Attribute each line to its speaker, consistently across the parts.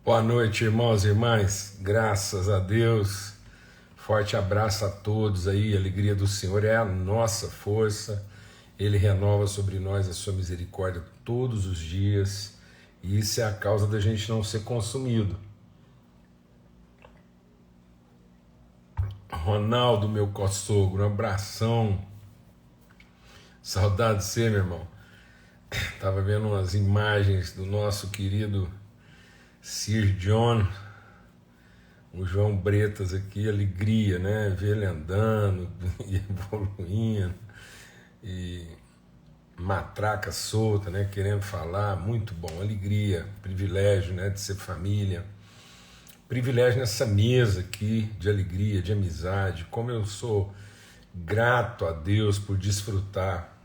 Speaker 1: Boa noite, irmãos e irmãs. Graças a Deus. Forte abraço a todos aí. A alegria do Senhor é a nossa força. Ele renova sobre nós a sua misericórdia todos os dias. E isso é a causa da gente não ser consumido. Ronaldo, meu co-sogro, um abração. Saudade de você, meu irmão. Tava vendo umas imagens do nosso querido Sir John, o João Bretas aqui, alegria, né? Ver ele andando e evoluindo, e matraca solta, né? Querendo falar, muito bom, alegria, privilégio, né? De ser família, privilégio nessa mesa aqui de alegria, de amizade. Como eu sou grato a Deus por desfrutar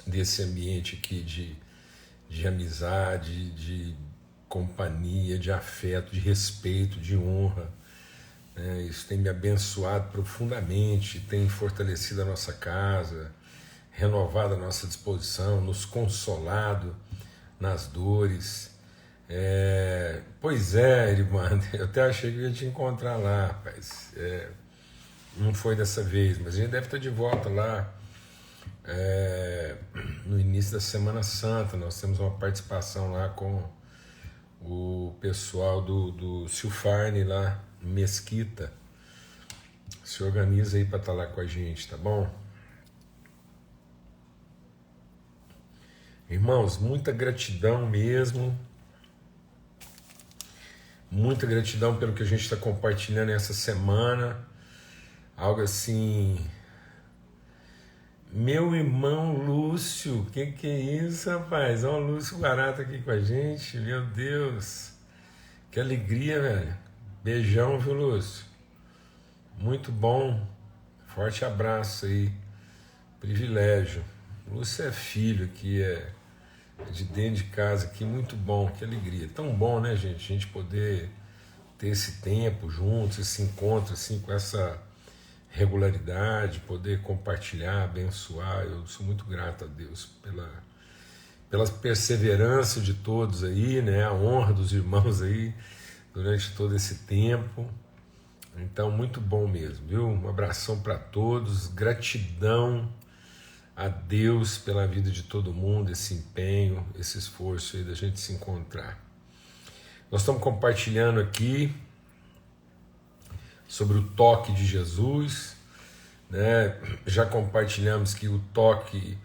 Speaker 1: desse ambiente aqui de amizade, de companhia, de afeto, de respeito, de honra. Isso tem me abençoado profundamente, tem fortalecido a nossa casa, renovado a nossa disposição, nos consolado nas dores. Pois é, irmã, eu até achei que eu ia te encontrar lá, rapaz. Não foi dessa vez, mas a gente deve estar de volta lá no início da Semana Santa. Nós temos uma participação lá com o pessoal do Silfarne lá, Mesquita. Se organiza aí para estar lá com a gente, tá bom? Irmãos, muita gratidão mesmo. Muita gratidão pelo que a gente está compartilhando essa semana. Algo assim. Meu irmão Lúcio, que é isso, rapaz? Olha o Lúcio Barata aqui com a gente, meu Deus. Que alegria, velho. Beijão, viu, Lúcio? Muito bom. Forte abraço aí. Privilégio. Lúcio é filho aqui, é de dentro de casa aqui, muito bom, que alegria. Tão bom, né, gente? A gente poder ter esse tempo juntos, esse encontro assim com essa regularidade, poder compartilhar, abençoar. Eu sou muito grato a Deus pela perseverança de todos aí, né? A honra dos irmãos aí durante todo esse tempo. Então, muito bom mesmo, viu? Um abração para todos, gratidão a Deus pela vida de todo mundo, esse empenho, esse esforço aí da gente se encontrar. Nós estamos compartilhando aqui sobre o toque de Jesus, né? Já compartilhamos que o toque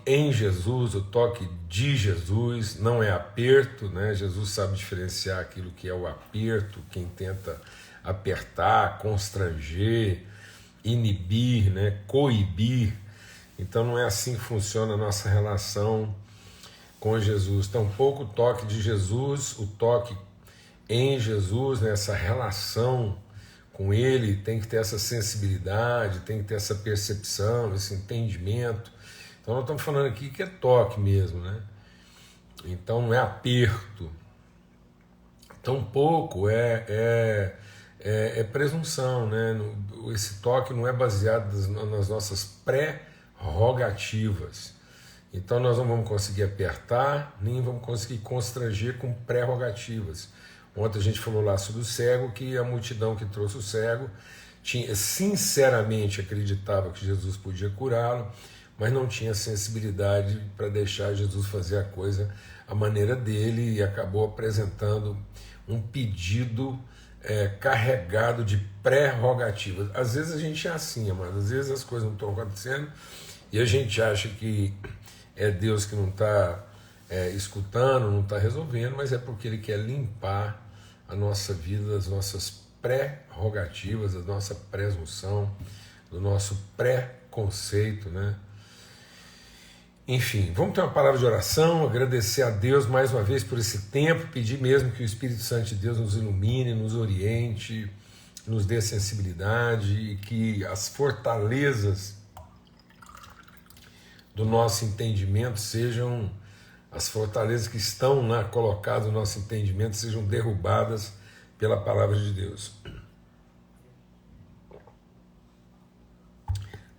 Speaker 1: em Jesus, o toque de Jesus, não é aperto, né? Jesus sabe diferenciar aquilo que é o aperto, quem tenta apertar, constranger, inibir, né? Coibir. Então não é assim que funciona a nossa relação com Jesus. Tampouco o toque de Jesus, o toque em Jesus, né? Essa relação com Ele tem que ter essa sensibilidade, tem que ter essa percepção, esse entendimento. Então nós estamos falando aqui que é toque mesmo, né? Então não é aperto. Tampouco é presunção, né? Esse toque não é baseado nas nossas prerrogativas. Então nós não vamos conseguir apertar, nem vamos conseguir constranger com prerrogativas. Ontem a gente falou lá sobre o cego, que a multidão que trouxe o cego sinceramente acreditava que Jesus podia curá-lo, mas não tinha sensibilidade para deixar Jesus fazer a coisa à maneira dele, e acabou apresentando um pedido carregado de prerrogativas. Às vezes a gente é assim, amado, às vezes as coisas não estão acontecendo e a gente acha que é Deus que não está escutando, não está resolvendo, mas é porque Ele quer limpar a nossa vida das nossas prerrogativas, da nossa presunção, do nosso preconceito, né? Enfim, vamos ter uma palavra de oração, agradecer a Deus mais uma vez por esse tempo, pedir mesmo que o Espírito Santo de Deus nos ilumine, nos oriente, nos dê sensibilidade, e que as fortalezas do nosso entendimento sejam, as fortalezas que estão colocadas no nosso entendimento sejam derrubadas pela palavra de Deus.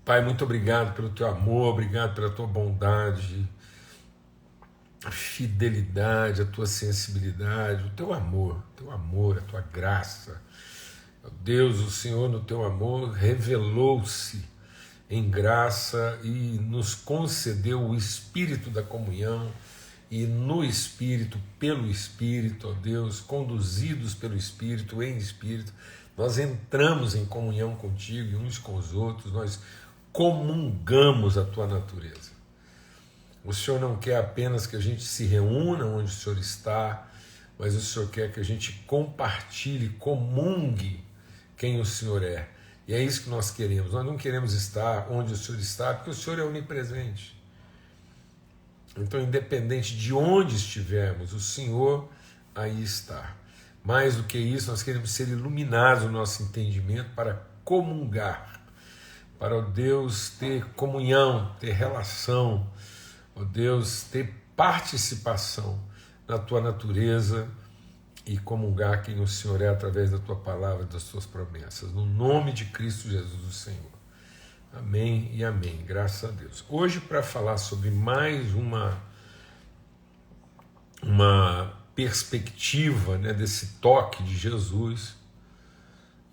Speaker 1: Pai, muito obrigado pelo teu amor, obrigado pela tua bondade, fidelidade, a tua sensibilidade, o teu amor, a tua graça. Deus, o Senhor, no teu amor, revelou-se em graça e nos concedeu o espírito da comunhão, e no Espírito, pelo Espírito, ó Deus, conduzidos pelo Espírito, em Espírito, nós entramos em comunhão contigo e uns com os outros, nós comungamos a tua natureza. O Senhor não quer apenas que a gente se reúna onde o Senhor está, mas o Senhor quer que a gente compartilhe, comungue quem o Senhor é. E é isso que nós queremos. Nós não queremos estar onde o Senhor está, porque o Senhor é onipresente. Então, independente de onde estivermos, o Senhor aí está. Mais do que isso, nós queremos ser iluminados no nosso entendimento para comungar, para o Deus ter comunhão, ter relação, ó Deus, ter participação na tua natureza e comungar quem o Senhor é através da tua palavra e das tuas promessas. No nome de Cristo Jesus, o Senhor. Amém e amém. Graças a Deus. Hoje, para falar sobre mais uma perspectiva, né, desse toque de Jesus.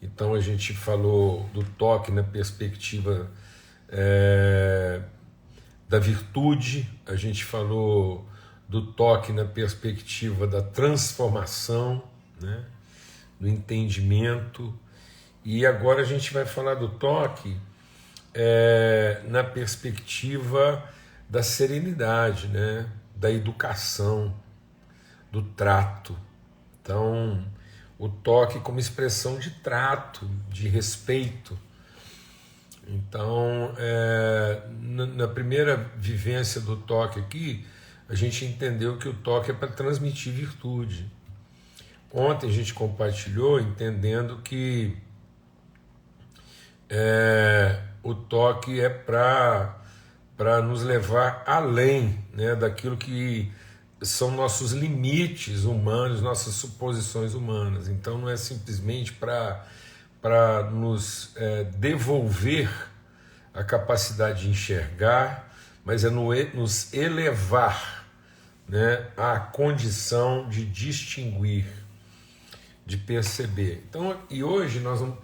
Speaker 1: Então a gente falou do toque na perspectiva da virtude, a gente falou do toque na perspectiva da transformação, né, do entendimento, e agora a gente vai falar do toque na perspectiva da serenidade, né, da educação, do trato. Então, o toque como expressão de trato, de respeito. Então, na primeira vivência do toque aqui, a gente entendeu que o toque é para transmitir virtude. Ontem a gente compartilhou entendendo que o toque é para nos levar além, né, daquilo que são nossos limites humanos, nossas suposições humanas. Então não é simplesmente para nos devolver a capacidade de enxergar, mas é nos elevar, né, à condição de distinguir, de perceber. Então, e hoje nós vamos,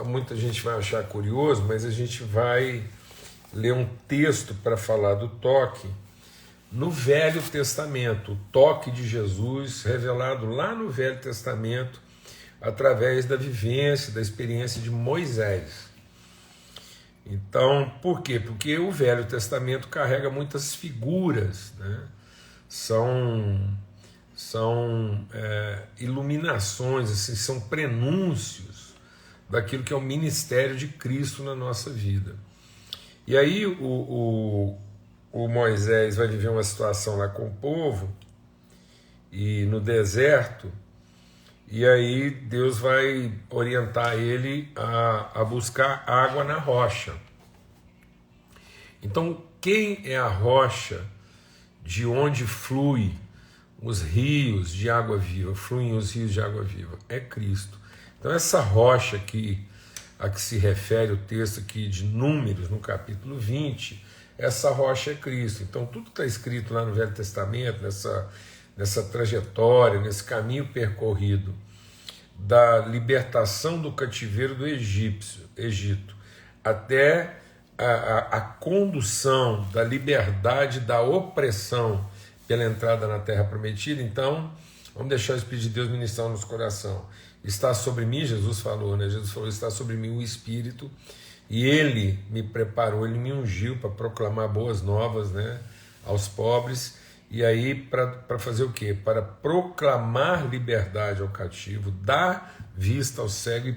Speaker 1: muita gente vai achar curioso, mas a gente vai ler um texto para falar do toque no Velho Testamento, o toque de Jesus revelado lá no Velho Testamento através da vivência, da experiência de Moisés. Então, por quê? Porque o Velho Testamento carrega muitas figuras, né? São iluminações, assim, são prenúncios daquilo que é o ministério de Cristo na nossa vida. E aí o Moisés vai viver uma situação lá com o povo, e no deserto, e aí Deus vai orientar ele a buscar água na rocha. Então, quem é a rocha de onde flui os rios de água viva, fluem os rios de água viva? É Cristo. Então, essa rocha aqui, a que se refere o texto aqui de Números, no capítulo 20, essa rocha é Cristo. Então, tudo que está escrito lá no Velho Testamento, nessa trajetória, nesse caminho percorrido da libertação do cativeiro do Egito, até a condução da liberdade da opressão pela entrada na Terra Prometida. Então, vamos deixar o Espírito de Deus ministrar no nosso coração. Está sobre mim, Jesus falou, né? Jesus falou, está sobre mim o Espírito, e Ele me preparou, Ele me ungiu para proclamar boas novas, né, aos pobres, e aí para fazer o quê? Para proclamar liberdade ao cativo, dar vista ao cego e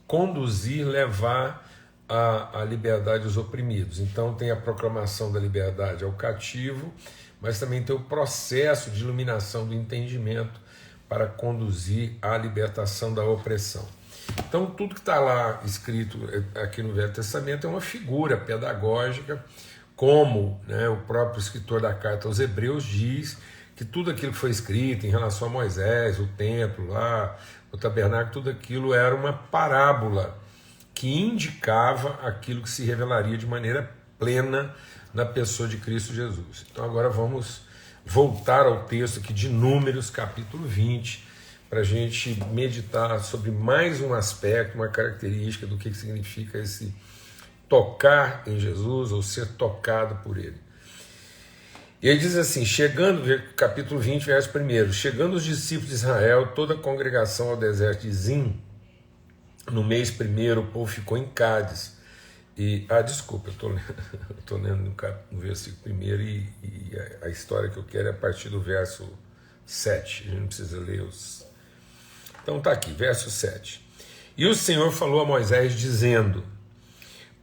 Speaker 1: conduzir, levar a liberdade aos oprimidos. Então tem a proclamação da liberdade ao cativo, mas também tem o processo de iluminação do entendimento para conduzir à libertação da opressão. Então tudo que está lá escrito aqui no Velho Testamento é uma figura pedagógica, como, né, o próprio escritor da carta aos Hebreus diz que tudo aquilo que foi escrito em relação a Moisés, o templo lá, o tabernáculo, tudo aquilo era uma parábola que indicava aquilo que se revelaria de maneira plena na pessoa de Cristo Jesus. Então agora vamos voltar ao texto aqui de Números, capítulo 20, para a gente meditar sobre mais um aspecto, uma característica do que significa esse tocar em Jesus ou ser tocado por Ele. E ele diz assim, capítulo 20, verso 1, chegando os discípulos de Israel, toda a congregação ao deserto de Zim, no mês primeiro, o povo ficou em Cádiz. Desculpa, eu estou lendo no versículo primeiro e a história que eu quero é a partir do verso 7. A gente não precisa ler os... Então tá aqui, verso 7. E o Senhor falou a Moisés, dizendo,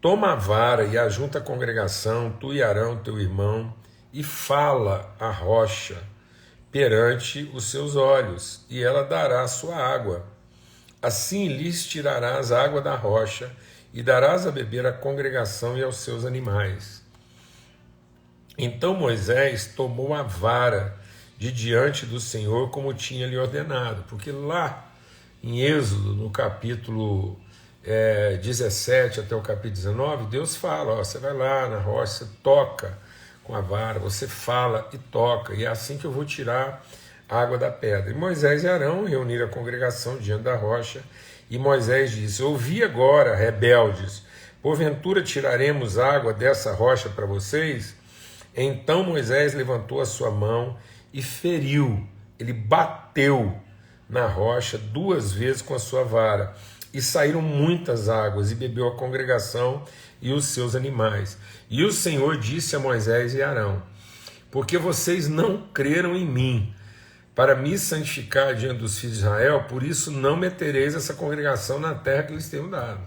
Speaker 1: toma a vara e ajunta a congregação, tu e Arão, teu irmão, e fala a rocha perante os seus olhos, e ela dará a sua água. Assim lhes tirarás a água da rocha, e darás a beber à congregação e aos seus animais. Então Moisés tomou a vara de diante do Senhor, como tinha lhe ordenado, porque lá em Êxodo, no capítulo 17 até o capítulo 19, Deus fala, você vai lá na rocha, você toca com a vara, você fala e toca, e é assim que eu vou tirar a água da pedra. E Moisés e Arão reuniram a congregação diante da rocha, e Moisés disse, ouvi agora, rebeldes, porventura tiraremos água dessa rocha para vocês? Então Moisés levantou a sua mão e feriu, ele bateu na rocha 2 vezes com a sua vara, e saíram muitas águas, e bebeu a congregação e os seus animais. E o Senhor disse a Moisés e Arão, porque vocês não creram em mim, para me santificar diante dos filhos de Israel, por isso não metereis essa congregação na terra que lhes tenho dado.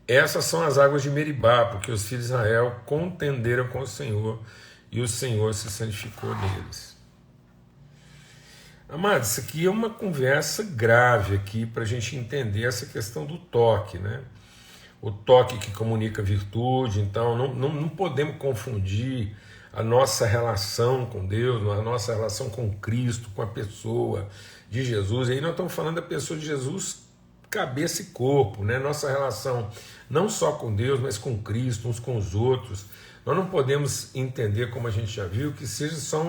Speaker 1: Essas são as águas de Meribá, porque os filhos de Israel contenderam com o Senhor, e o Senhor se santificou neles. Amados, isso aqui é uma conversa grave aqui para a gente entender essa questão do toque, né? O toque que comunica virtude, então não podemos confundir a nossa relação com Deus, a nossa relação com Cristo, com a pessoa de Jesus. E aí nós estamos falando da pessoa de Jesus, cabeça e corpo, né? Nossa relação não só com Deus, mas com Cristo, uns com os outros. Nós não podemos entender, como a gente já viu, que seja só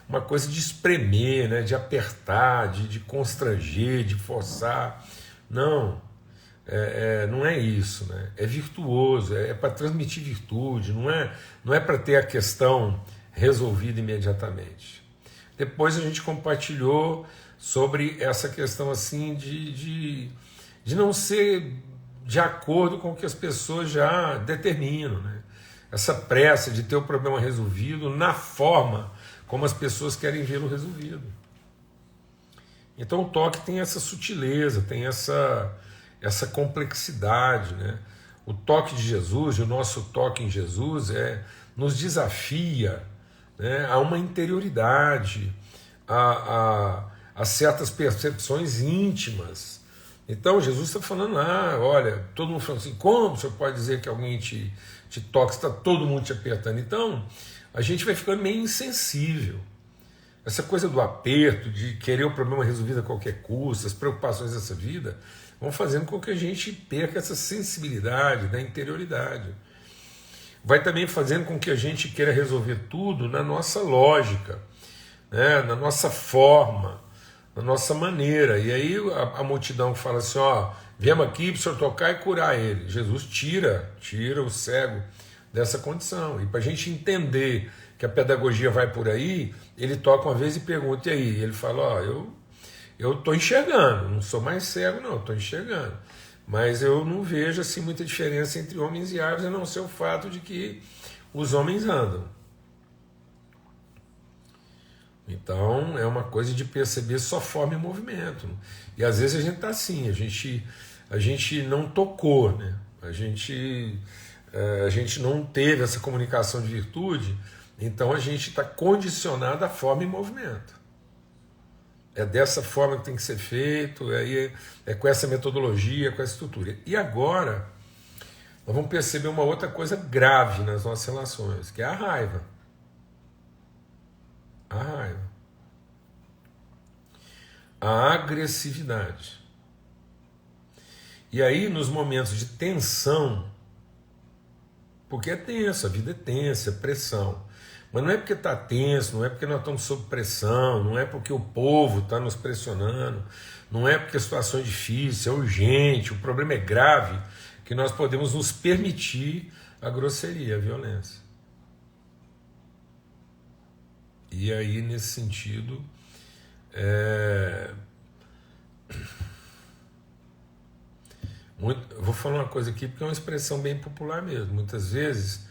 Speaker 1: uma coisa de espremer, né? De apertar, de constranger, de forçar. Não, não é isso, né? É virtuoso, é para transmitir virtude, não é para ter a questão resolvida imediatamente. Depois a gente compartilhou sobre essa questão assim de não ser de acordo com o que as pessoas já determinam, né? Essa pressa de ter o problema resolvido na forma como as pessoas querem vê-lo resolvido. Então o toque tem essa sutileza, tem essa complexidade, né? O toque de Jesus, o nosso toque em Jesus nos desafia, né, a uma interioridade, a certas percepções íntimas. Então Jesus está falando lá, olha, todo mundo falando assim, como você pode dizer que alguém te toca, está todo mundo te apertando? Então a gente vai ficando meio insensível. Essa coisa do aperto, de querer o problema resolvido a qualquer custo, as preocupações dessa vida, vão fazendo com que a gente perca essa sensibilidade da interioridade. Vai também fazendo com que a gente queira resolver tudo na nossa lógica, né? Na nossa forma, na nossa maneira. E aí a multidão fala assim, viemos aqui para o senhor tocar e curar ele. Jesus tira o cego dessa condição. E para a gente entender que a pedagogia vai por aí, ele toca uma vez e pergunta, e aí? Ele fala, eu estou enxergando, não sou mais cego não, estou enxergando. Mas eu não vejo assim muita diferença entre homens e árvores, a não ser o fato de que os homens andam. Então é uma coisa de perceber só forma e movimento. E às vezes a gente está assim, a gente não tocou, né? A gente não teve essa comunicação de virtude, então a gente está condicionado à forma e movimento. É dessa forma que tem que ser feito, é com essa metodologia, com essa estrutura. E agora, nós vamos perceber uma outra coisa grave nas nossas relações, que é a raiva. A raiva. A agressividade. E aí, nos momentos de tensão, porque é tenso, a vida é tensa, é pressão. Mas não é porque está tenso, não é porque nós estamos sob pressão, não é porque o povo está nos pressionando, não é porque a situação é difícil, é urgente, o problema é grave, que nós podemos nos permitir a grosseria, a violência. E aí, nesse sentido, eu vou falar uma coisa aqui porque é uma expressão bem popular mesmo. Muitas vezes,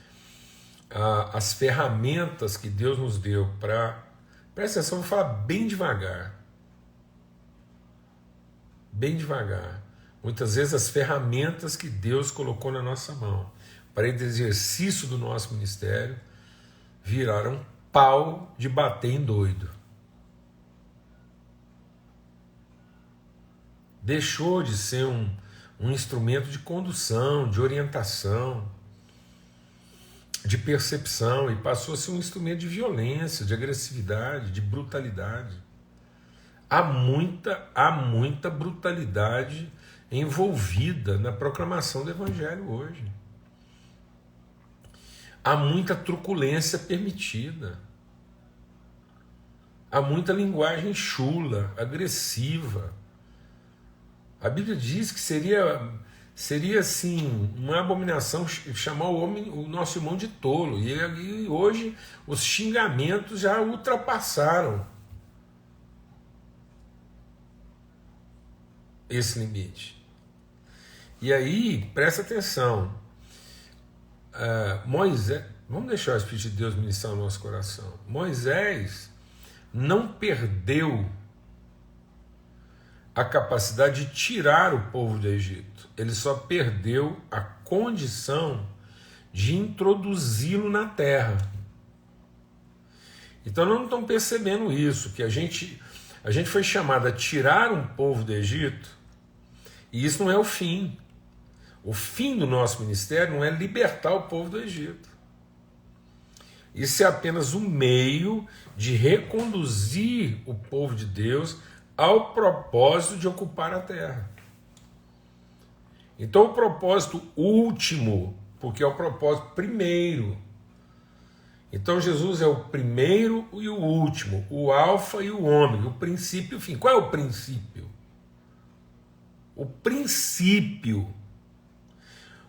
Speaker 1: as ferramentas que Deus nos deu para... Presta atenção, eu vou falar bem devagar. Bem devagar. Muitas vezes as ferramentas que Deus colocou na nossa mão para o exercício do nosso ministério viraram pau de bater em doido. Deixou de ser um instrumento de condução, de orientação, de percepção, e passou a ser um instrumento de violência, de agressividade, de brutalidade. Há muita brutalidade envolvida na proclamação do Evangelho hoje. Há muita truculência permitida. Há muita linguagem chula, agressiva. A Bíblia diz que seria assim, uma abominação chamar o nosso irmão de tolo. E hoje os xingamentos já ultrapassaram esse limite. E aí, presta atenção, Moisés, vamos deixar o Espírito de Deus ministrar o nosso coração. Moisés não perdeu a capacidade de tirar o povo do Egito, ele só perdeu a condição de introduzi-lo na terra. Então nós não estamos percebendo isso, que a gente foi chamado a tirar um povo do Egito, e isso não é o fim. O fim do nosso ministério não é libertar o povo do Egito. Isso é apenas um meio de reconduzir o povo de Deus ao propósito de ocupar a terra. Então o propósito último, porque é o propósito primeiro. Então Jesus é o primeiro e o último, o alfa e o ômega, o princípio e o fim. Qual é o princípio?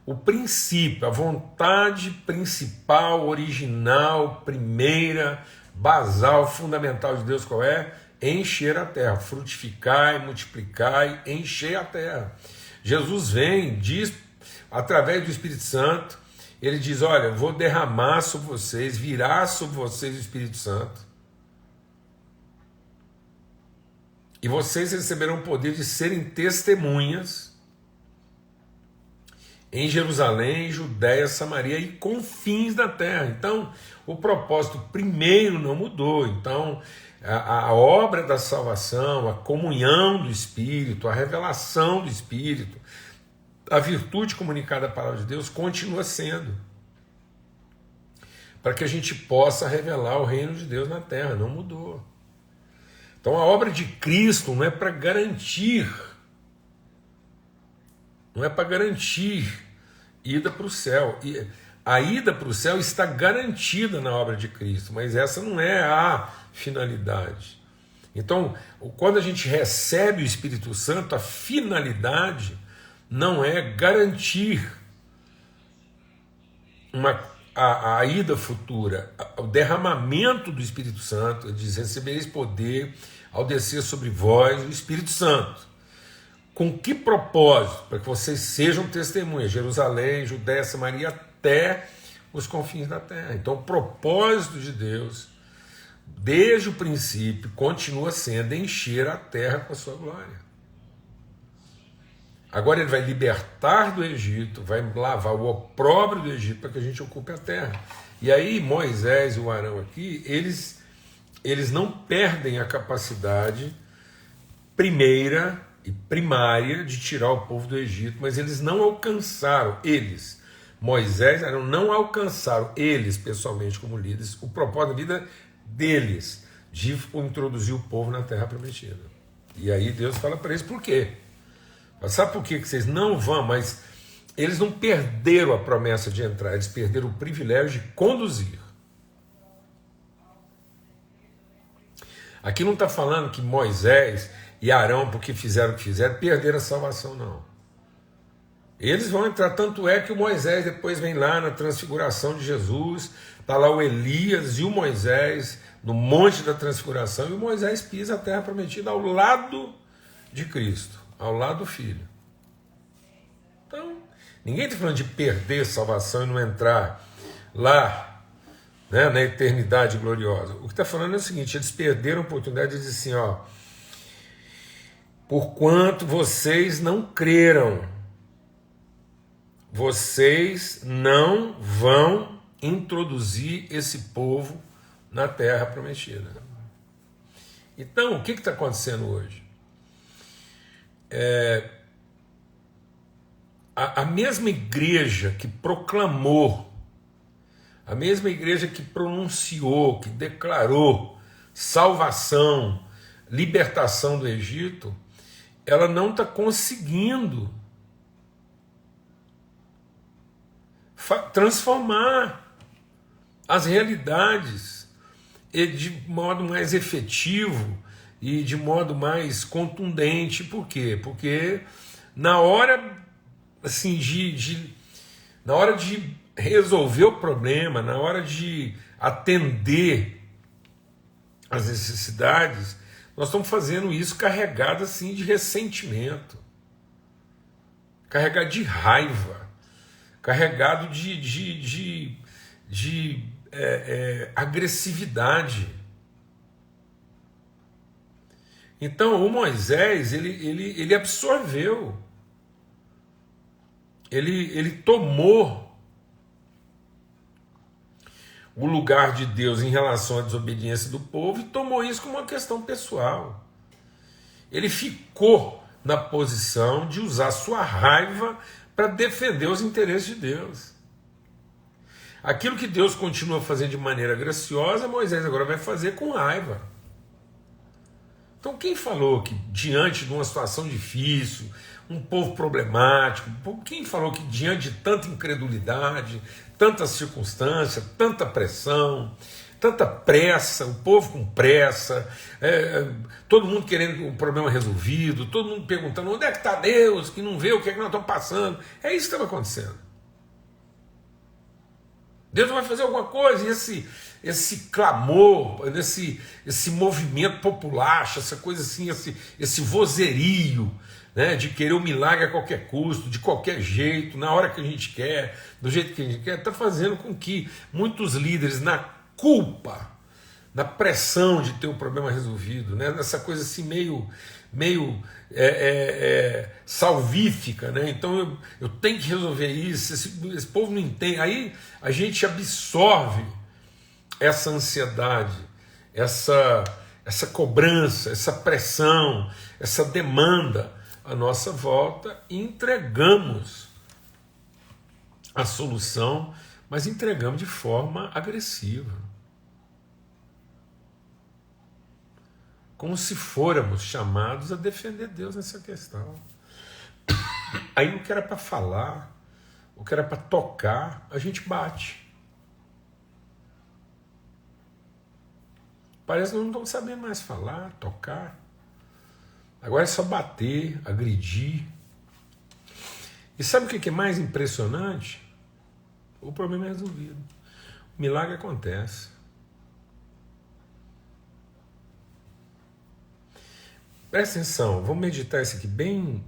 Speaker 1: O princípio, a vontade principal, original, primeira, basal, fundamental de Deus, qual é? Encher a terra, frutificar, multiplicar e encher a terra. Jesus vem, diz, através do Espírito Santo, ele diz, olha, eu vou derramar sobre vocês, virá sobre vocês o Espírito Santo, e vocês receberão o poder de serem testemunhas em Jerusalém, Judéia, Samaria e confins da terra. Então, o propósito primeiro não mudou. Então, a obra da salvação, a comunhão do Espírito, a revelação do Espírito, a virtude comunicada da palavra de Deus continua sendo, para que a gente possa revelar o reino de Deus na terra, não mudou. Então a obra de Cristo não é para garantir, ida para o céu. E a ida para o céu está garantida na obra de Cristo, mas essa não é a finalidade. Então, quando a gente recebe o Espírito Santo, a finalidade não é garantir a ida futura. O derramamento do Espírito Santo, ele diz, recebereis poder ao descer sobre vós o Espírito Santo. Com que propósito? Para que vocês sejam testemunhas, Jerusalém, Judéia, Samaria, até os confins da terra. Então o propósito de Deus, desde o princípio, continua sendo encher a terra com a sua glória. Agora ele vai libertar do Egito, vai lavar o opróbrio do Egito para que a gente ocupe a terra. E aí Moisés e o Arão aqui, eles não perdem a capacidade primeira e primária de tirar o povo do Egito, mas eles não alcançaram, Moisés e Arão não alcançaram, eles pessoalmente como líderes, o propósito da vida deles, de introduzir o povo na terra prometida. E aí Deus fala para eles por quê? Sabe por que vocês não vão? Mas eles não perderam a promessa de entrar, eles perderam o privilégio de conduzir. Aqui não está falando que Moisés e Arão, porque fizeram o que fizeram, perderam a salvação, não. Eles vão entrar, tanto é que o Moisés depois vem lá na transfiguração de Jesus, está lá o Elias e o Moisés no monte da transfiguração, e o Moisés pisa a terra prometida ao lado de Cristo, ao lado do Filho. Então, ninguém está falando de perder a salvação e não entrar lá, né, na eternidade gloriosa. O que está falando é o seguinte: eles perderam a oportunidade de dizer assim, ó, porquanto vocês não creram, vocês não vão introduzir esse povo na terra prometida. Então, o que está acontecendo hoje? A mesma igreja que proclamou, a mesma igreja que pronunciou, que declarou salvação, libertação do Egito, ela não está conseguindo transformar as realidades de modo mais efetivo e de modo mais contundente. Por quê? Porque na hora assim, na hora de resolver o problema, na hora de atender as necessidades, nós estamos fazendo isso carregado assim de ressentimento, carregado de raiva, carregado de agressividade. Então o Moisés ele absorveu, ele tomou o lugar de Deus em relação à desobediência do povo e tomou isso como uma questão pessoal. Ele ficou na posição de usar sua raiva para defender os interesses de Deus. Aquilo que Deus continua fazendo de maneira graciosa, Moisés agora vai fazer com raiva. Então quem falou que diante de uma situação difícil, um povo problemático, quem falou que diante de tanta incredulidade, tanta circunstância, tanta pressão, tanta pressa, o povo com pressa, todo mundo querendo um problema resolvido, todo mundo perguntando onde é que está Deus, que não vê o que é que nós estamos passando. É isso que estava acontecendo. Deus vai fazer alguma coisa, e esse clamor, esse movimento populacho, essa coisa assim, esse vozerio, né, de querer o milagre a qualquer custo, de qualquer jeito, na hora que a gente quer, do jeito que a gente quer, está fazendo com que muitos líderes, na culpa, na pressão de ter o problema resolvido, né, nessa coisa assim meio salvífica, né? Então eu tenho que resolver isso, esse povo não entende. Aí a gente absorve essa ansiedade, essa cobrança, essa pressão, essa demanda à nossa volta e entregamos a solução, mas entregamos de forma agressiva. Como se fôramos chamados a defender Deus nessa questão. Aí o que era para falar, o que era para tocar, a gente bate. Parece que nós não estamos sabendo mais falar, tocar. Agora é só bater, agredir. E sabe o que é mais impressionante? O problema é resolvido. O milagre acontece. Presta atenção, vamos meditar isso aqui bem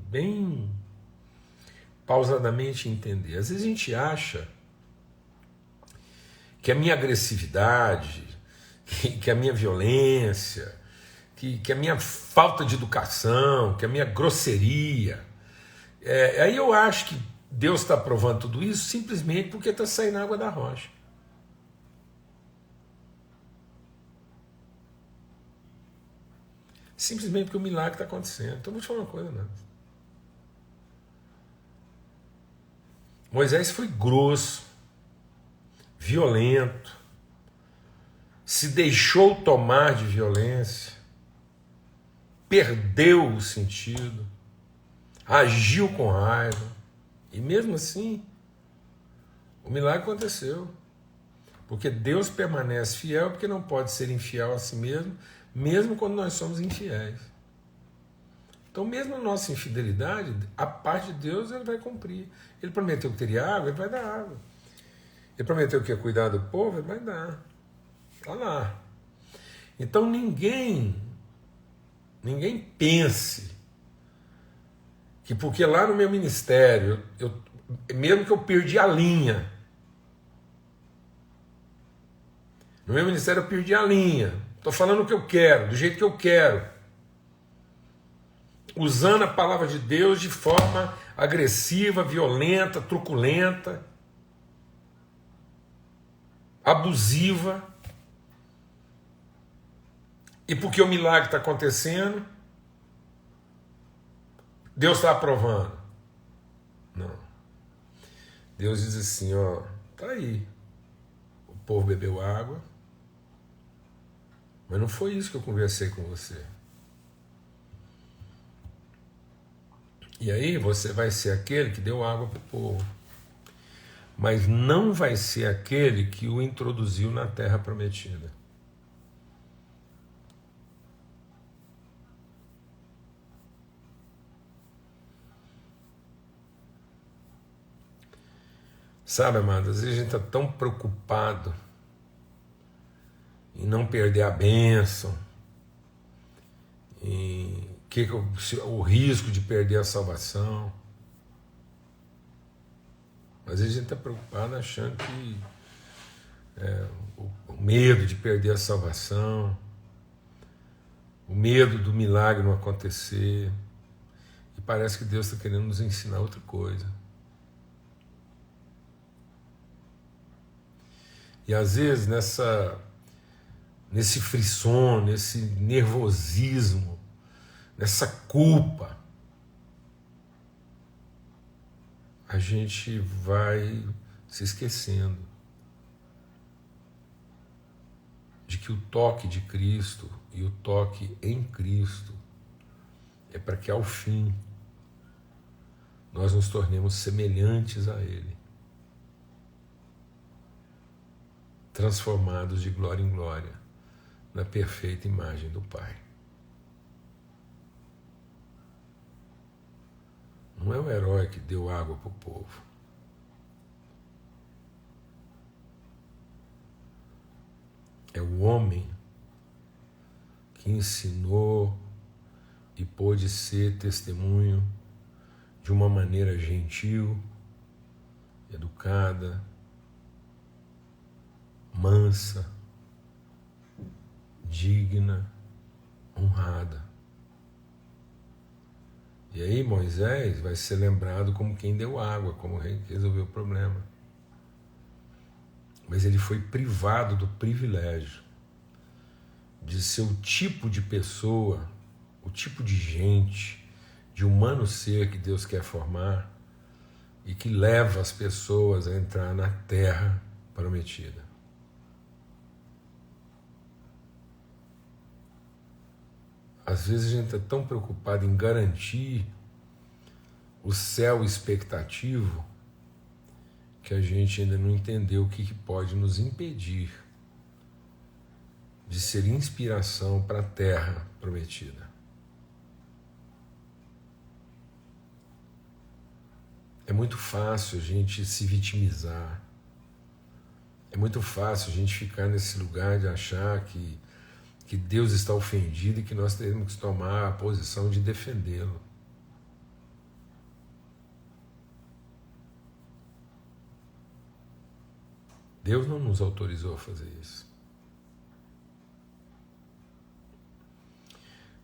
Speaker 1: pausadamente e entender. Às vezes a gente acha que a minha agressividade, que a minha violência, que a minha falta de educação, que a minha grosseria, aí eu acho que Deus está provando tudo isso simplesmente porque está saindo água da rocha. Simplesmente porque o milagre está acontecendo. Então vou te falar uma coisa, né? Moisés foi grosso, violento, se deixou tomar de violência, perdeu o sentido, agiu com raiva, e mesmo assim, o milagre aconteceu. Porque Deus permanece fiel, porque não pode ser infiel a si mesmo, mesmo quando nós somos infiéis. Então, mesmo a nossa infidelidade, a parte de Deus ele vai cumprir. Ele prometeu que teria água, ele vai dar água. Ele prometeu que ia cuidar do povo, ele vai dar. Está lá. Então ninguém pense que porque lá no meu ministério, mesmo que eu perdi a linha, no meu ministério eu perdi a linha, estou falando o que eu quero, do jeito que eu quero, usando a palavra de Deus de forma agressiva, violenta, truculenta, abusiva, e porque o milagre está acontecendo, Deus está aprovando. Não. Deus diz assim, ó, tá aí. O povo bebeu água, mas não foi isso que eu conversei com você. E aí você vai ser aquele que deu água para o povo, mas não vai ser aquele que o introduziu na terra prometida. Sabe, amado, às vezes a gente está tão preocupado em não perder a bênção, em o risco de perder a salvação. Às vezes a gente está preocupado achando que o medo de perder a salvação, o medo do milagre não acontecer, e parece que Deus está querendo nos ensinar outra coisa. E às vezes nesse frisson, nesse nervosismo, nessa culpa, a gente vai se esquecendo de que o toque de Cristo e o toque em Cristo é para que ao fim nós nos tornemos semelhantes a Ele, transformados de glória em glória na perfeita imagem do Pai. Não é o herói que deu água para o povo. É o homem que ensinou e pôde ser testemunho de uma maneira gentil, educada, mansa, digna, honrada. E aí Moisés vai ser lembrado como quem deu água, como quem resolveu o problema. Mas ele foi privado do privilégio de ser o tipo de pessoa, o tipo de gente, de humano ser que Deus quer formar e que leva as pessoas a entrar na terra prometida. Às vezes a gente está tão preocupado em garantir o céu expectativo que a gente ainda não entendeu o que pode nos impedir de ser inspiração para a terra prometida. É muito fácil a gente se vitimizar. É muito fácil a gente ficar nesse lugar de achar que Deus está ofendido e que nós temos que tomar a posição de defendê-lo. Deus não nos autorizou a fazer isso.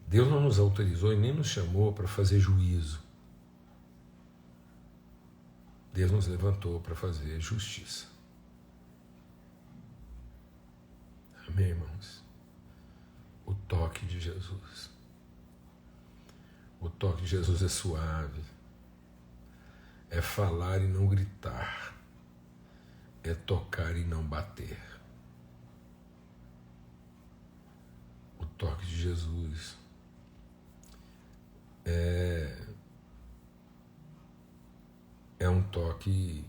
Speaker 1: Deus não nos autorizou e nem nos chamou para fazer juízo. Deus nos levantou para fazer justiça. Amém, irmãos? O toque de Jesus. O toque de Jesus é suave. É falar e não gritar. É tocar e não bater. O toque de Jesus é um toque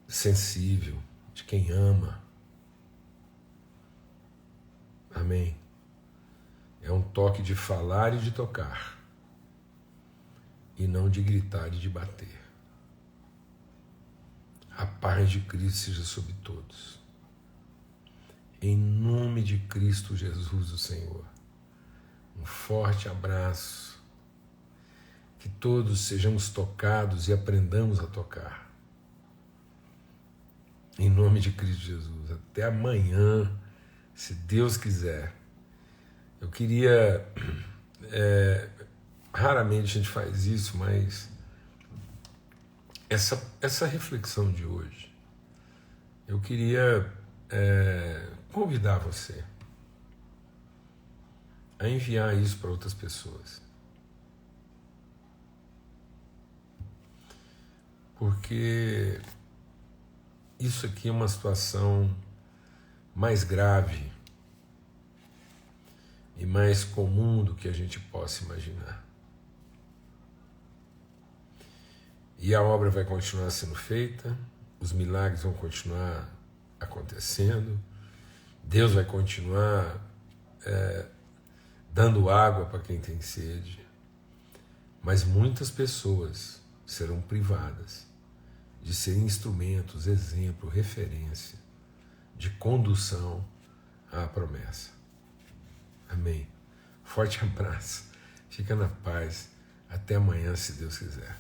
Speaker 1: sensível, de quem ama. Amém? É um toque de falar e de tocar, e não de gritar e de bater. A paz de Cristo seja sobre todos. Em nome de Cristo Jesus, o Senhor. Um forte abraço. Que todos sejamos tocados e aprendamos a tocar. Em nome de Cristo Jesus. Até amanhã, se Deus quiser. Eu queria... raramente a gente faz isso, mas essa reflexão de hoje, eu queria convidar você a enviar isso para outras pessoas. Porque isso aqui é uma situação mais grave e mais comum do que a gente possa imaginar. E a obra vai continuar sendo feita, os milagres vão continuar acontecendo, Deus vai continuar dando água para quem tem sede, mas muitas pessoas serão privadas de serem instrumentos, exemplo, referência de condução à promessa. Amém. Forte abraço. Fica na paz. Até amanhã, se Deus quiser.